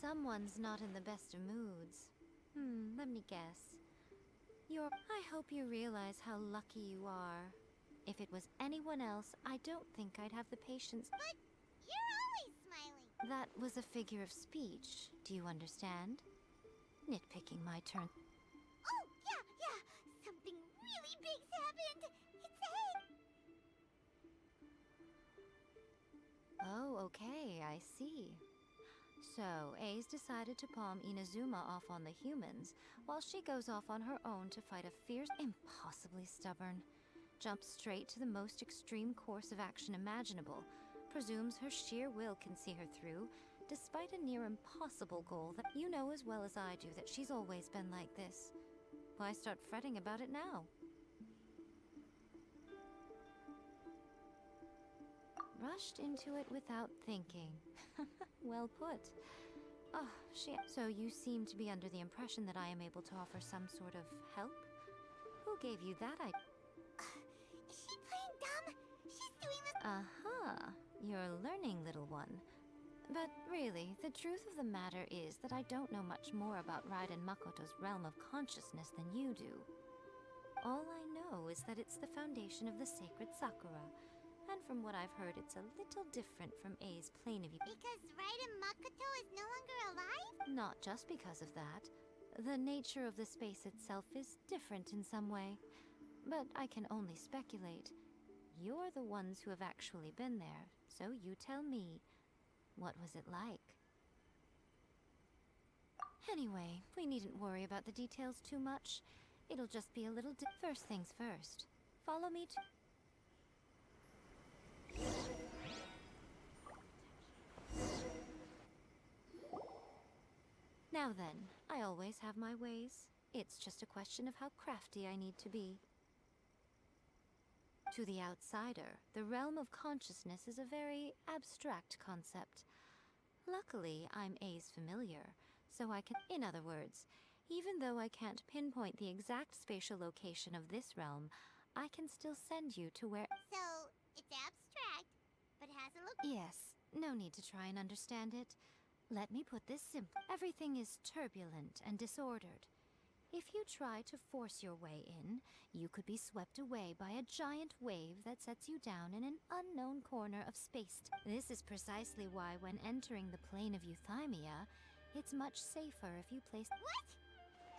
Someone's not in the best of moods. Let me guess. I hope you realize how lucky you are. If it was anyone else, I don't think I'd have the patience. But you're always smiling. That was a figure of speech. Do you understand? Nitpicking my turn. Oh, yeah. Something really big's happened. It's A. Oh, okay, I see. So, A's decided to palm Inazuma off on the humans, while she goes off on her own to fight a fierce, impossibly stubborn. Jumps straight to the most extreme course of action imaginable, presumes her sheer will can see her through, despite a near impossible goal that you know as well as I do that she's always been like this. Why start fretting about it now? Rushed into it without thinking. Well put. Oh, so you seem to be under the impression that I am able to offer some sort of help? Who gave you that idea? Is she playing dumb? She's doing this. You're learning, little one. But really, the truth of the matter is that I don't know much more about Raiden Makoto's realm of consciousness than you do. All I know is that it's the foundation of the sacred Sakura, and from what I've heard, it's a little different from A's plane of view. Because Raiden Makoto is no longer alive? Not just because of that. The nature of the space itself is different in some way. But I can only speculate. You're the ones who have actually been there, so you tell me. What was it like? Anyway, we needn't worry about the details too much. It'll just be a little first things first. Follow me to... Now then, I always have my ways. It's just a question of how crafty I need to be. To the outsider, the realm of consciousness is a very abstract concept. Luckily, I'm A's familiar, so I can... In other words, even though I can't pinpoint the exact spatial location of this realm, I can still send you to where... So, it's abstract, but has a look. Yes, no need to try and understand it. Let me put this simply. Everything is turbulent and disordered. If you try to force your way in, you could be swept away by a giant wave that sets you down in an unknown corner of space. This is precisely why when entering the plane of Euthymia, it's much safer if you place... What?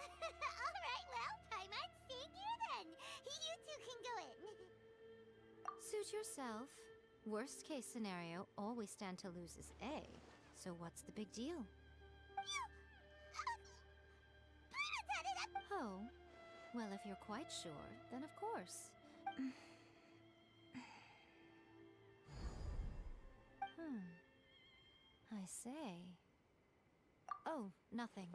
Alright, well, Paimon's staying here then. You two can go in. Suit yourself. Worst case scenario, all we stand to lose is A. So what's the big deal? Oh, well, if you're quite sure, then of course. I say... Oh, nothing.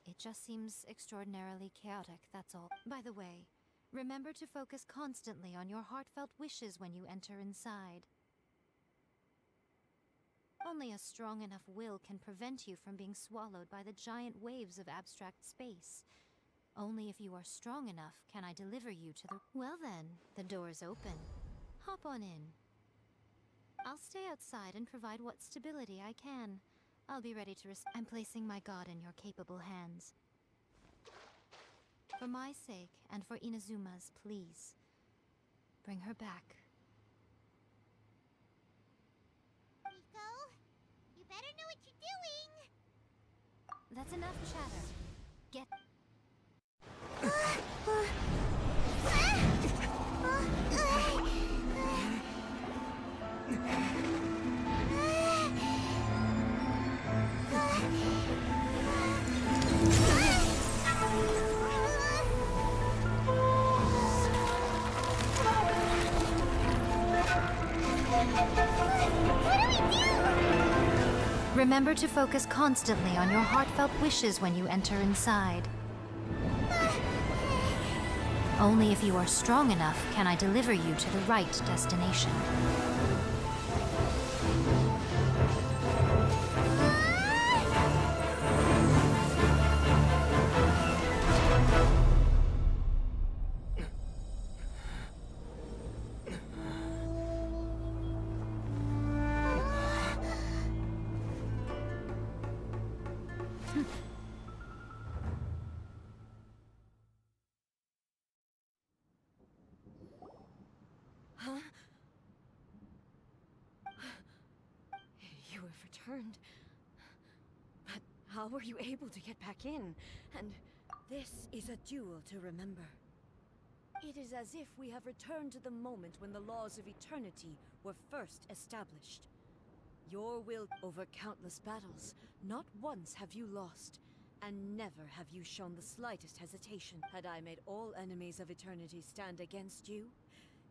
It just seems extraordinarily chaotic, that's all. By the way, remember to focus constantly on your heartfelt wishes when you enter inside. Only a strong enough will can prevent you from being swallowed by the giant waves of abstract space. Only if you are strong enough can I deliver you to the... Well then, the door is open. Hop on in. I'll stay outside and provide what stability I can. I'll be ready to I'm placing my god in your capable hands. For my sake, and for Inazuma's, please. Bring her back. Rico, you better know what you're doing. That's enough chatter. Get... Remember to focus constantly on your heartfelt wishes when you enter inside. Only if you are strong enough can I deliver you to the right destination. Huh? You have returned. But how were you able to get back in? And this is a duel to remember. It is as if we have returned to the moment when the laws of eternity were first established. Your will over countless battles, not once have you lost, and never have you shown the slightest hesitation. Had I made all enemies of eternity stand against you,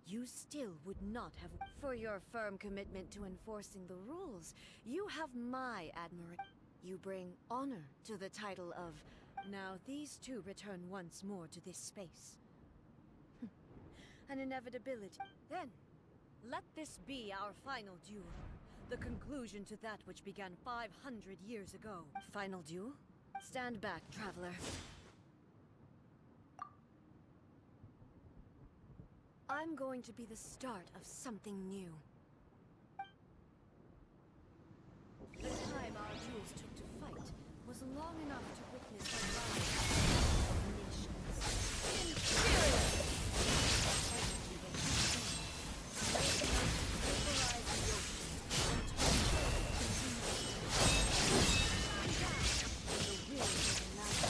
you still would not have. For your firm commitment to enforcing the rules, you have my admiration. You bring honor to the title of. Now these two return once more to this space. An inevitability. Then, let this be our final duel. The conclusion to that which began 500 years ago. Final duel? Stand back, traveler. I'm going to be the start of something new. The time our duels took to fight was long enough to witness the rise of nations. Imperial! Energy that vaporize the ocean and turn the will of the land.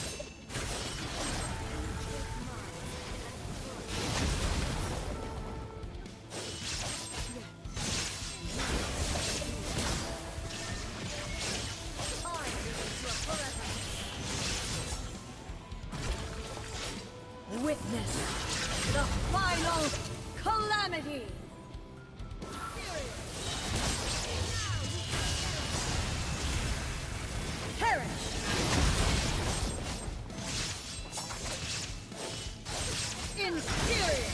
Witness the final calamity! Perish! Infuriate!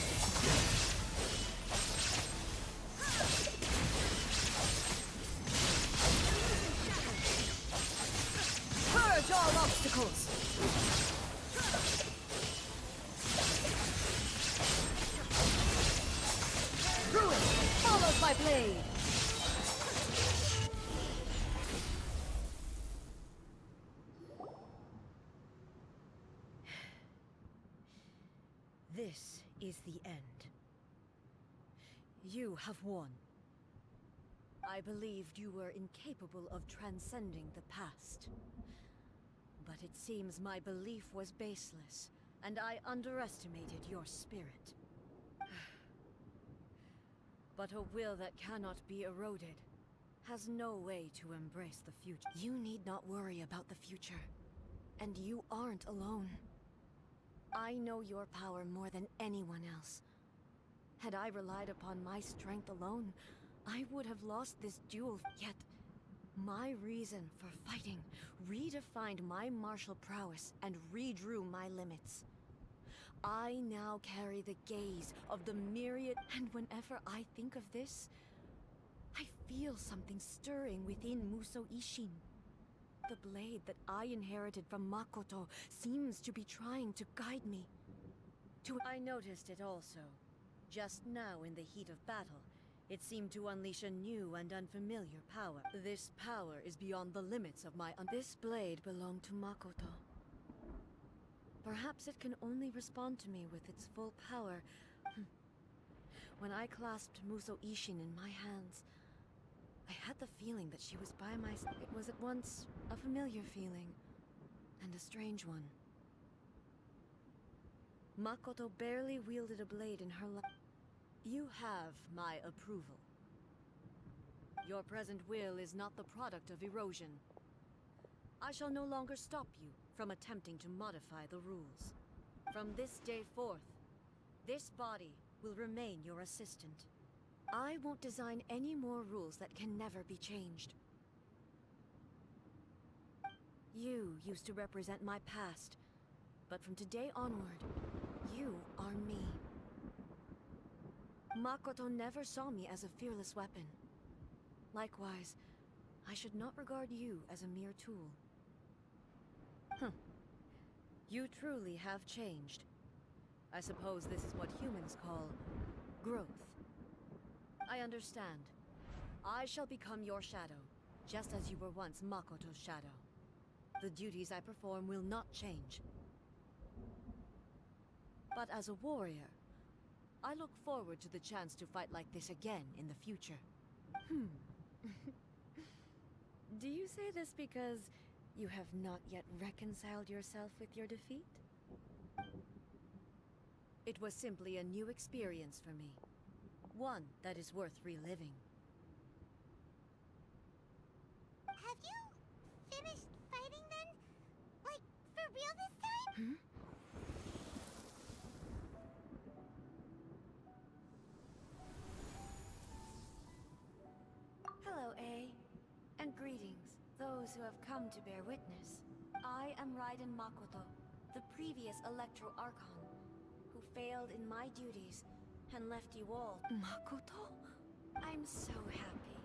Purge all obstacles! Ruin follows my blade! This is the end. You have won. I believed you were incapable of transcending the past. But it seems my belief was baseless, and I underestimated your spirit. But a will that cannot be eroded has no way to embrace the future. You need not worry about the future. And you aren't alone. I know your power more than anyone else. Had I relied upon my strength alone, I would have lost this duel. Yet, my reason for fighting redefined my martial prowess and redrew my limits. I now carry the gaze of the myriad, and whenever I think of this, I feel something stirring within Musou Ishin. The blade that I inherited from Makoto seems to be trying to guide me. I noticed it also. Just now in the heat of battle, it seemed to unleash a new and unfamiliar power. This power is beyond the limits of my This blade belonged to Makoto. Perhaps it can only respond to me with its full power. When I clasped Musou Ishin in my hands, I had the feeling that she was by my side. It was at once a familiar feeling, and a strange one. Makoto barely wielded a blade in her life. You have my approval. Your present will is not the product of erosion. I shall no longer stop you from attempting to modify the rules. From this day forth, this body will remain your assistant. I won't design any more rules that can never be changed. You used to represent my past, but from today onward, you are me. Makoto never saw me as a fearless weapon. Likewise, I should not regard you as a mere tool. You truly have changed. I suppose this is what humans call growth. I understand. I shall become your shadow, just as you were once Makoto's shadow. The duties I perform will not change. But as a warrior, I look forward to the chance to fight like this again in the future. Do you say this because you have not yet reconciled yourself with your defeat? It was simply a new experience for me. One that is worth reliving. Have you finished fighting then? Like, for real this time? Hello, A. And greetings, those who have come to bear witness. I am Raiden Makoto, the previous Electro Archon, who failed in my duties and left you all. Makoto? I'm so happy.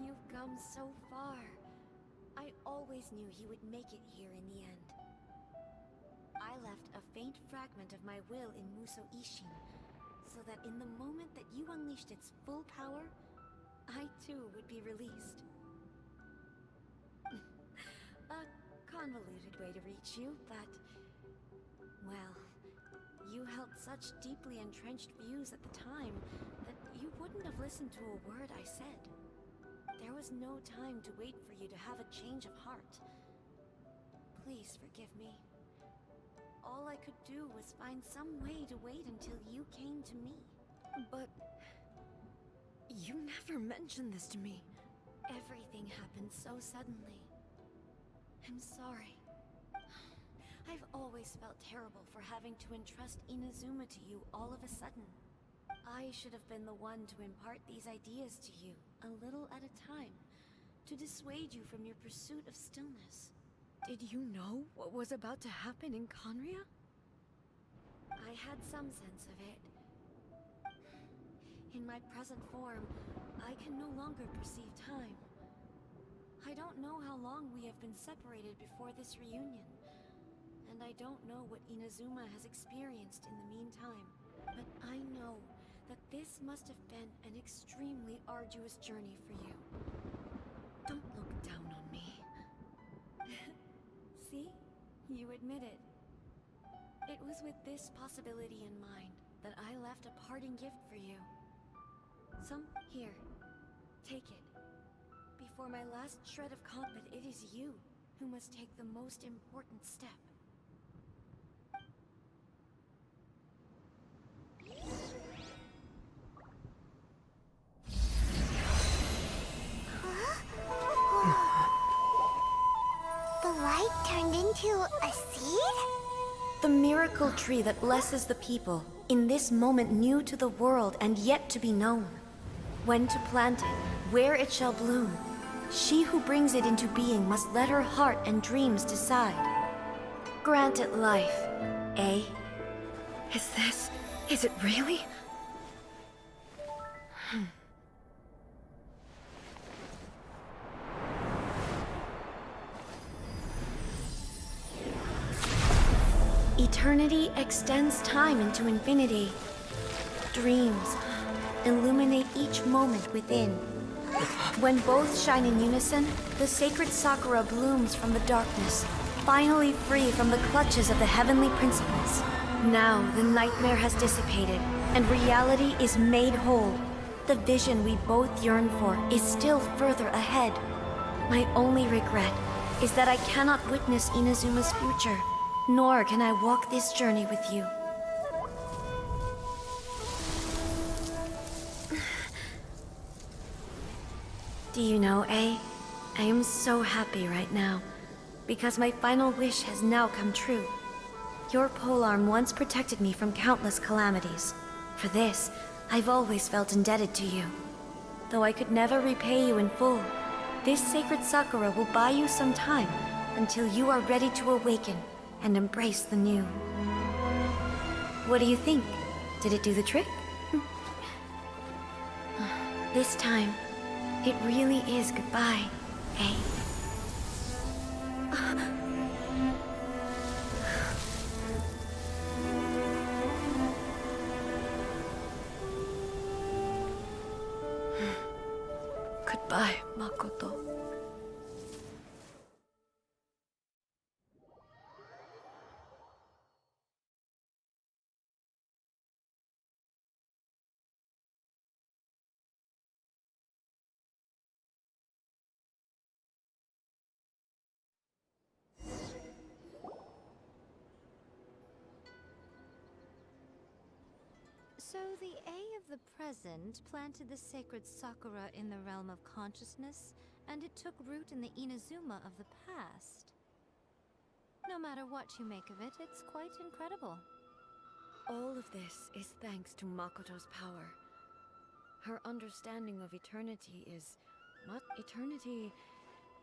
You've come so far. I always knew you would make it here in the end. I left a faint fragment of my will in Muso Ishin, so that in the moment that you unleashed its full power, I too would be released. A convoluted way to reach you, but... well, you held such deeply entrenched views at the time that you wouldn't have listened to a word I said. There was no time to wait for you to have a change of heart. Please forgive me. All I could do was find some way to wait until you came to me. But... you never mentioned this to me. Everything happened so suddenly. I'm sorry. I've always felt terrible for having to entrust Inazuma to you all of a sudden. I should have been the one to impart these ideas to you, a little at a time, to dissuade you from your pursuit of stillness. Did you know what was about to happen in Conria? I had some sense of it. In my present form, I can no longer perceive time. I don't know how long we have been separated before this reunion, and I don't know what Inazuma has experienced in the meantime. But I know that this must have been an extremely arduous journey for you. Don't look down on me. See? You admit it. It was with this possibility in mind that I left a parting gift for you. Here, take it. Before my last shred of confidence, it is you who must take the most important step. The light turned into a seed? The miracle tree that blesses the people, in this moment new to the world and yet to be known. When to plant it, where it shall bloom. She who brings it into being must let her heart and dreams decide. Grant it life, eh? Is it really? Eternity extends time into infinity. Dreams illuminate each moment within. When both shine in unison, the sacred Sakura blooms from the darkness, finally free from the clutches of the heavenly principles. Now the nightmare has dissipated, and reality is made whole. The vision we both yearn for is still further ahead. My only regret is that I cannot witness Inazuma's future, nor can I walk this journey with you. Do you know, A? I am so happy right now, because my final wish has now come true. Your polearm once protected me from countless calamities. For this, I've always felt indebted to you. Though I could never repay you in full, this sacred Sakura will buy you some time until you are ready to awaken and embrace the new. What do you think? Did it do the trick? This time, it really is goodbye, eh? Goodbye, Makoto. So the A of the present planted the sacred sakura in the realm of consciousness, and it took root in the Inazuma of the past. No matter what you make of it, it's quite incredible. All of this is thanks to Makoto's power. Her understanding of eternity is... What? Eternity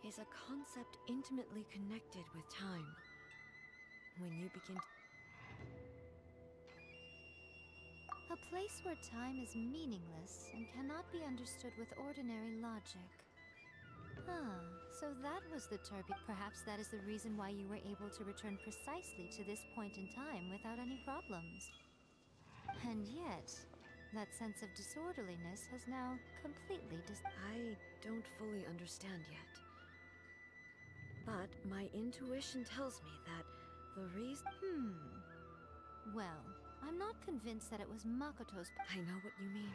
is a concept intimately connected with time. When you begin... A place where time is meaningless and cannot be understood with ordinary logic. Ah, so that was the turbulence. Perhaps that is the reason why you were able to return precisely to this point in time without any problems. And yet, that sense of disorderliness has now completely I don't fully understand yet. But my intuition tells me that the reason... Well, I'm not convinced that it was Makoto's... I know what you mean.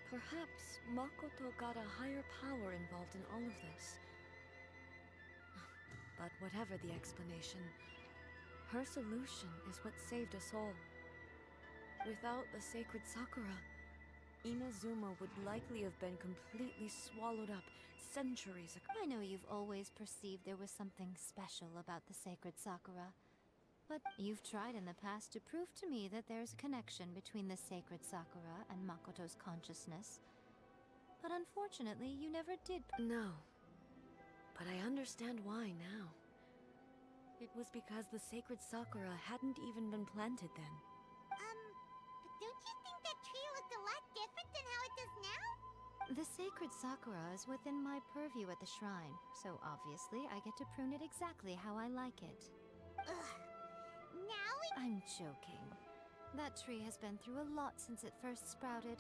Perhaps Makoto got a higher power involved in all of this. But whatever the explanation, her solution is what saved us all. Without the sacred Sakura, Inazuma would likely have been completely swallowed up centuries ago. I know you've always perceived there was something special about the sacred Sakura. But you've tried in the past to prove to me that there's a connection between the sacred Sakura and Makoto's consciousness. But unfortunately, you never did. No. But I understand why now. It was because the sacred Sakura hadn't even been planted then. But don't you think that tree looked a lot different than how it does now? The sacred Sakura is within my purview at the shrine, so obviously I get to prune it exactly how I like it. Ugh. Now I'm joking. That tree has been through a lot since it first sprouted.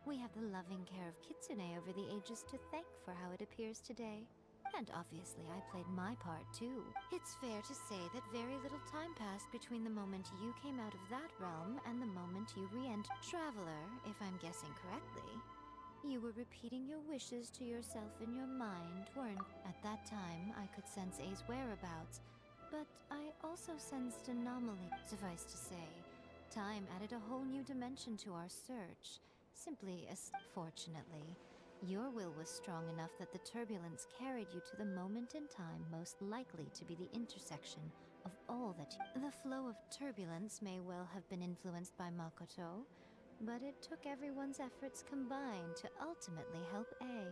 We have the loving care of Kitsune over the ages to thank for how it appears today. And obviously I played my part too. It's fair to say that very little time passed between the moment you came out of that realm and the moment you re-entered. Traveler, if I'm guessing correctly, you were repeating your wishes to yourself in your mind, weren't? At that time, I could sense A's whereabouts. But I also sensed anomaly. Suffice to say, time added a whole new dimension to our search. Simply as... Fortunately, your will was strong enough that the turbulence carried you to the moment in time most likely to be the intersection of all that you... The flow of turbulence may well have been influenced by Makoto, but it took everyone's efforts combined to ultimately help A.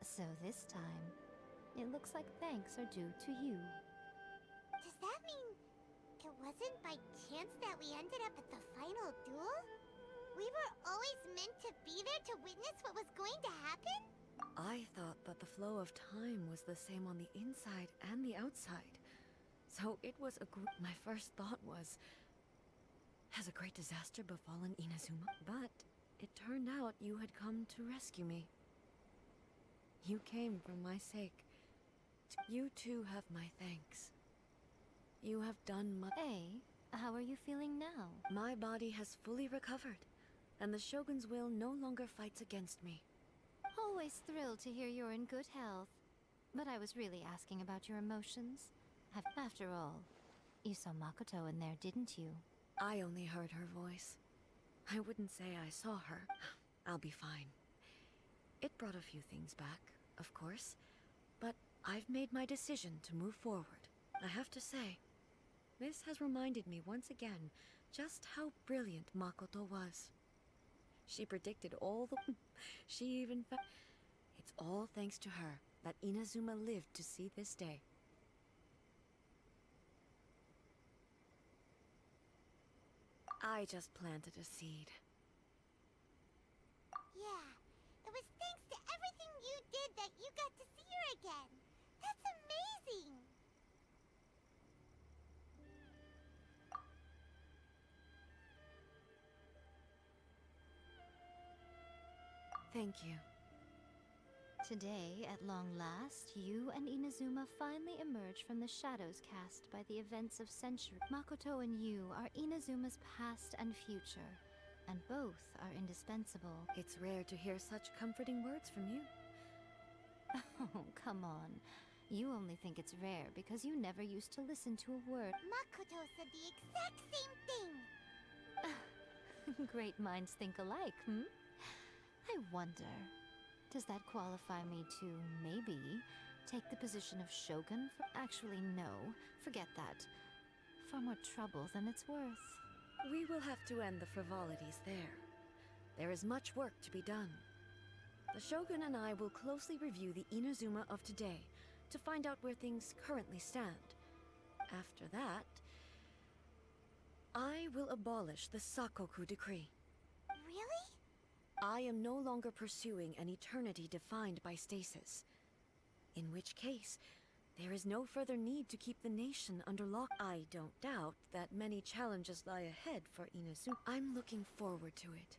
So this time, it looks like thanks are due to you. Does that mean it wasn't by chance that we ended up at the final duel? We were always meant to be there to witness what was going to happen? I thought that the flow of time was the same on the inside and the outside. So it was my first thought was, has a great disaster befallen Inazuma? But it turned out you had come to rescue me. You came for my sake. You too have my thanks. You have done much. Hey, how are you feeling now? My body has fully recovered, and the Shogun's will no longer fights against me. Always thrilled to hear you're in good health. But I was really asking about your emotions. After all, you saw Makoto in there, didn't you? I only heard her voice. I wouldn't say I saw her. I'll be fine. It brought a few things back, of course, but I've made my decision to move forward. I have to say, this has reminded me once again just how brilliant Makoto was. She predicted all the... She even It's all thanks to her that Inazuma lived to see this day. I just planted a seed. Yeah, it was thanks to everything you did that you got to see her again. That's amazing! Thank you. Today, at long last, you and Inazuma finally emerge from the shadows cast by the events of centuries. Makoto and you are Inazuma's past and future, and both are indispensable. It's rare to hear such comforting words from you. Oh, come on. You only think it's rare because you never used to listen to a word. Makoto said the exact same thing! Great minds think alike, hmm? I wonder, does that qualify me to maybe take the position of shogun? Actually, no. Forget that. Far more trouble than it's worth. We will have to end the frivolities there. There is much work to be done. The Shogun and I will closely review the Inazuma of today to find out where things currently stand. After that, I will abolish the Sakoku decree. Really? I am no longer pursuing an eternity defined by stasis. In which case, there is no further need to keep the nation under lock. I don't doubt that many challenges lie ahead for Inazuma. I'm looking forward to it.